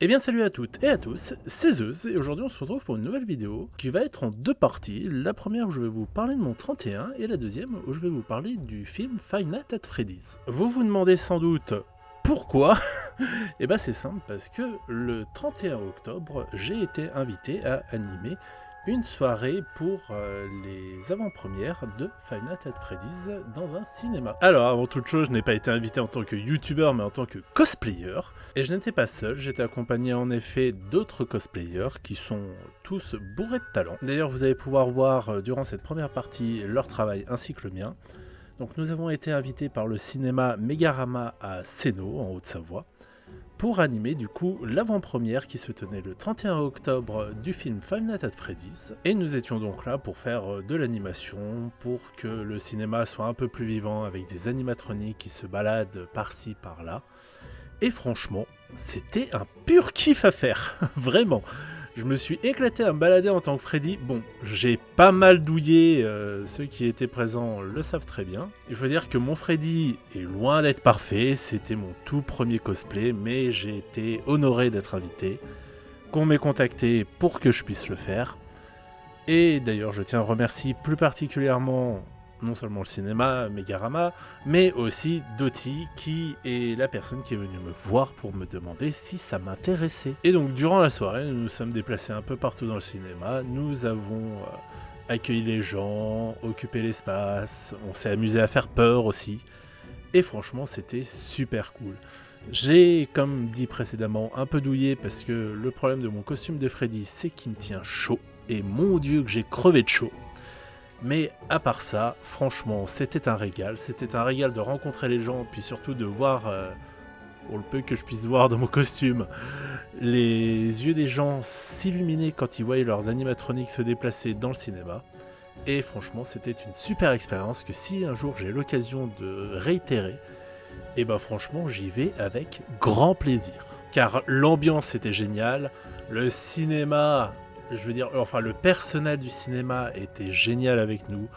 Eh bien salut à toutes et à tous, c'est Zeus et aujourd'hui on se retrouve pour une nouvelle vidéo qui va être en deux parties. La première où je vais vous parler de mon 31 et la deuxième où je vais vous parler du film Five Nights at Freddy's. Vous vous demandez sans doute pourquoi? Eh bien c'est simple parce que le 31 octobre j'ai été invité à animer une soirée pour les avant-premières de Five Nights at Freddy's dans un cinéma. Alors avant toute chose, je n'ai pas été invité en tant que youtubeur mais en tant que cosplayer. Et je n'étais pas seul, j'étais accompagné en effet d'autres cosplayers qui sont tous bourrés de talent. D'ailleurs vous allez pouvoir voir durant cette première partie leur travail ainsi que le mien. Donc nous avons été invités par le cinéma Megarama à Sénaux en Haute-Savoie pour animer du coup l'avant-première qui se tenait le 31 octobre du film Five Nights at Freddy's. Et nous étions donc là pour faire de l'animation, pour que le cinéma soit un peu plus vivant avec des animatroniques qui se baladent par-ci par-là. Et franchement, c'était un pur kiff à faire, vraiment. Je me suis éclaté à me balader en tant que Freddy. Bon, j'ai pas mal douillé, ceux qui étaient présents le savent très bien. Il faut dire que mon Freddy est loin d'être parfait, c'était mon tout premier cosplay, mais j'ai été honoré d'être invité, qu'on m'ait contacté pour que je puisse le faire. Et d'ailleurs, je tiens à remercier plus particulièrement non seulement le cinéma Megarama, mais aussi Doty, qui est la personne qui est venue me voir pour me demander si ça m'intéressait. Et donc durant la soirée, nous nous sommes déplacés un peu partout dans le cinéma, nous avons accueilli les gens, occupé l'espace, on s'est amusé à faire peur aussi, et franchement c'était super cool. J'ai, comme dit précédemment, un peu douillé parce que le problème de mon costume de Freddy, c'est qu'il me tient chaud, et mon dieu que j'ai crevé de chaud. Mais à part ça, franchement, c'était un régal de rencontrer les gens, puis surtout de voir, pour le peu que je puisse voir dans mon costume, les yeux des gens s'illuminer quand ils voyaient leurs animatroniques se déplacer dans le cinéma. Et franchement, c'était une super expérience que si un jour j'ai l'occasion de réitérer, et ben franchement, j'y vais avec grand plaisir. Car l'ambiance était géniale, le cinéma... Je veux dire, enfin le personnel du cinéma était génial avec nous,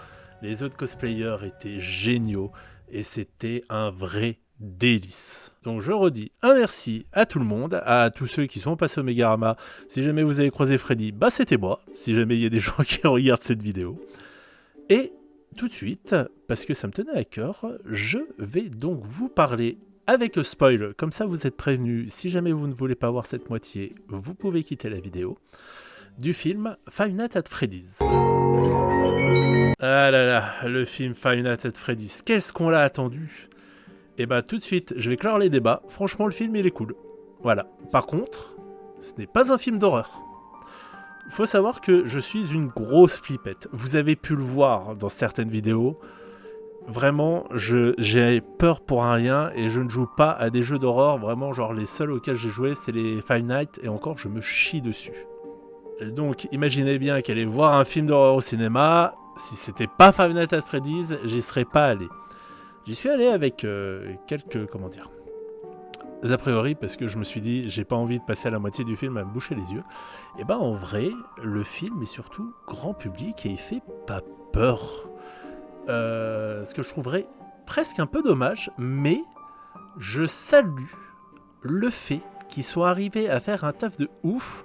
les autres cosplayers étaient géniaux, et c'était un vrai délice. Donc je redis un merci à tout le monde, à tous ceux qui sont passés au Megarama. Si jamais vous avez croisé Freddy, bah c'était moi, si jamais il y a des gens qui regardent cette vidéo. Et tout de suite, parce que ça me tenait à cœur, je vais donc vous parler avec le spoil, comme ça vous êtes prévenus, si jamais vous ne voulez pas voir cette moitié, vous pouvez quitter la vidéo. Du film Five Nights at Freddy's. Ah là là, le film Five Nights at Freddy's, qu'est-ce qu'on l'a attendu? Et bah tout de suite, je vais clore les débats, franchement le film il est cool. Voilà, par contre, ce n'est pas un film d'horreur. Il faut savoir que je suis une grosse flippette, vous avez pu le voir dans certaines vidéos. Vraiment, j'ai peur pour un rien et je ne joue pas à des jeux d'horreur, vraiment genre les seuls auxquels j'ai joué c'est les Five Nights et encore je me chie dessus. Donc imaginez bien qu'aller voir un film d'horreur au cinéma, si c'était pas Five Nights at Freddy's, j'y serais pas allé. J'y suis allé avec quelques, a priori, parce que je me suis dit, j'ai pas envie de passer à la moitié du film à me boucher les yeux. Et ben en vrai, le film est surtout grand public et il fait pas peur. Ce que je trouverais presque un peu dommage, mais je salue le fait qu'ils soient arrivés à faire un taf de ouf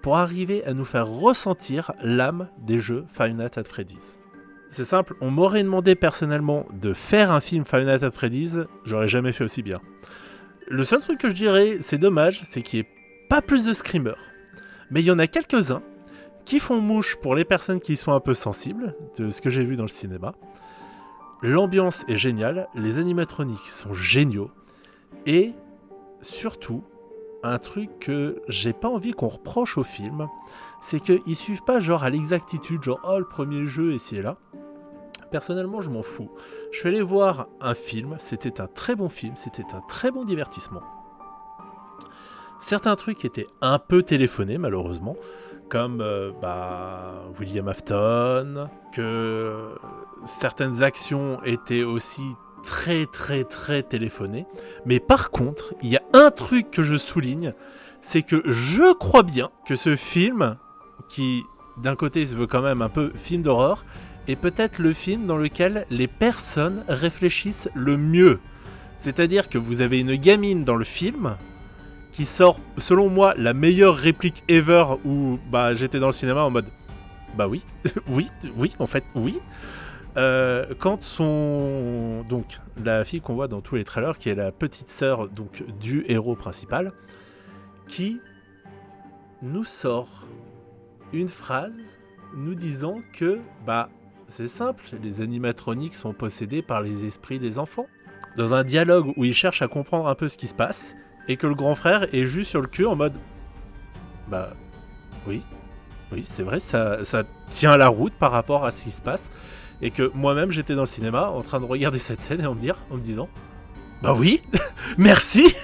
pour arriver à nous faire ressentir l'âme des jeux Five Nights at Freddy's. C'est simple, on m'aurait demandé personnellement de faire un film Five Nights at Freddy's, j'aurais jamais fait aussi bien. Le seul truc que je dirais, c'est dommage, c'est qu'il n'y ait pas plus de screamers. Mais il y en a quelques-uns qui font mouche pour les personnes qui sont un peu sensibles, de ce que j'ai vu dans le cinéma. L'ambiance est géniale, les animatroniques sont géniaux, et surtout, un truc que j'ai pas envie qu'on reproche au film, c'est qu'ils suivent pas genre à l'exactitude, genre oh le premier jeu ici et là. Personnellement je m'en fous. Je suis allé voir un film, c'était un très bon film, c'était un très bon divertissement. Certains trucs étaient un peu téléphonés malheureusement, comme William Afton, que certaines actions étaient aussi très téléphoné. Mais par contre, il y a un truc que je souligne, c'est que je crois bien que ce film, qui d'un côté se veut quand même un peu film d'horreur, est peut-être le film dans lequel les personnes réfléchissent le mieux. C'est-à-dire que vous avez une gamine dans le film qui sort, selon moi, la meilleure réplique ever où bah, j'étais dans le cinéma en mode bah oui, oui, en fait, oui. Quand donc la fille qu'on voit dans tous les trailers, qui est la petite sœur donc du héros principal, qui nous sort une phrase nous disant que bah c'est simple, les animatroniques sont possédés par les esprits des enfants. Dans un dialogue où il cherche à comprendre un peu ce qui se passe, et que le grand frère est juste sur le cul en mode bah oui, c'est vrai, ça tient la route par rapport à ce qui se passe. Et que moi-même j'étais dans le cinéma en train de regarder cette scène et en me disant bah oui, merci.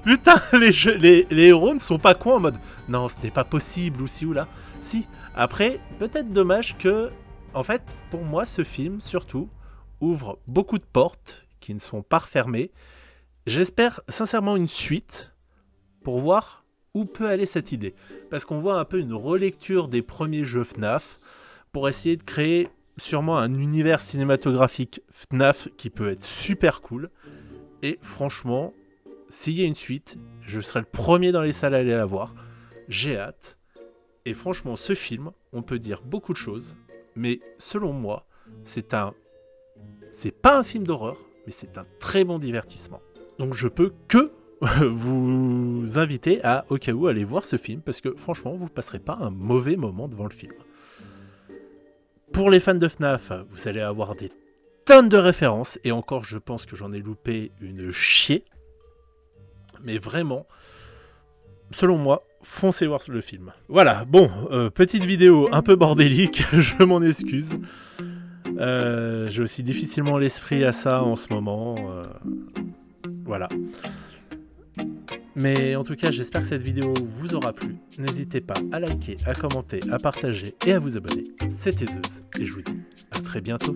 Putain, les héros ne sont pas cons en mode non, c'était pas possible ou ci ou là. Si, après, peut-être dommage que, en fait, pour moi, ce film, surtout, ouvre beaucoup de portes qui ne sont pas refermées. J'espère sincèrement une suite pour voir où peut aller cette idée. Parce qu'on voit un peu une relecture des premiers jeux FNAF pour essayer de créer sûrement un univers cinématographique FNAF qui peut être super cool. Et franchement, s'il y a une suite, je serai le premier dans les salles à aller la voir. J'ai hâte. Et franchement, ce film, on peut dire beaucoup de choses, mais selon moi, c'est pas un film d'horreur, mais c'est un très bon divertissement. Donc je peux que vous inviter à, au cas où, aller voir ce film, parce que franchement, vous ne passerez pas un mauvais moment devant le film. Pour les fans de FNAF, vous allez avoir des tonnes de références, et encore, je pense que j'en ai loupé une chier. Mais vraiment, selon moi, foncez voir le film. Voilà, bon, petite vidéo un peu bordélique, je m'en excuse. J'ai aussi difficilement l'esprit à ça en ce moment. Voilà. Mais en tout cas, j'espère que cette vidéo vous aura plu. N'hésitez pas à liker, à commenter, à partager et à vous abonner. C'était Zeus, et je vous dis à très bientôt.